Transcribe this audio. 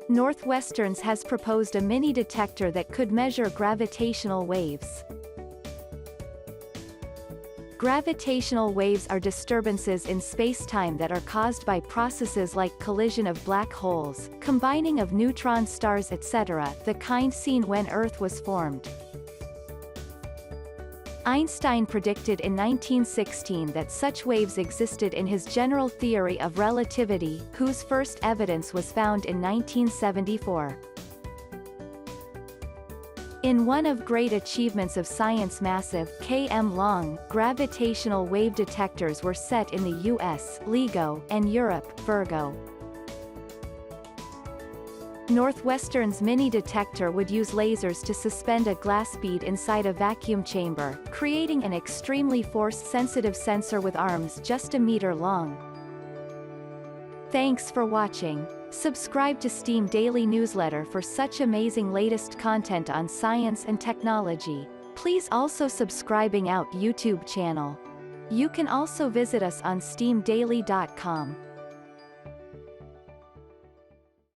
Northwestern has proposed a mini detector that could measure gravitational waves. Gravitational waves are disturbances in spacetime that are caused by processes like collision of black holes, combining of neutron stars etc., the kind seen when Earth was formed. Einstein predicted in 1916 that such waves existed in his general theory of relativity, whose first evidence was found in 1974. In one of great achievements of science, massive km-long gravitational wave detectors were set in the US LIGO and Europe VIRGO. Northwestern's mini detector would use lasers to suspend a glass bead inside a vacuum chamber, creating an extremely force-sensitive sensor with arms just a meter long. Thanks for watching. Subscribe to Steamdaily newsletter for such amazing latest content on science and technology. Please also subscribing out YouTube channel. You can also visit us on steamdaily.com.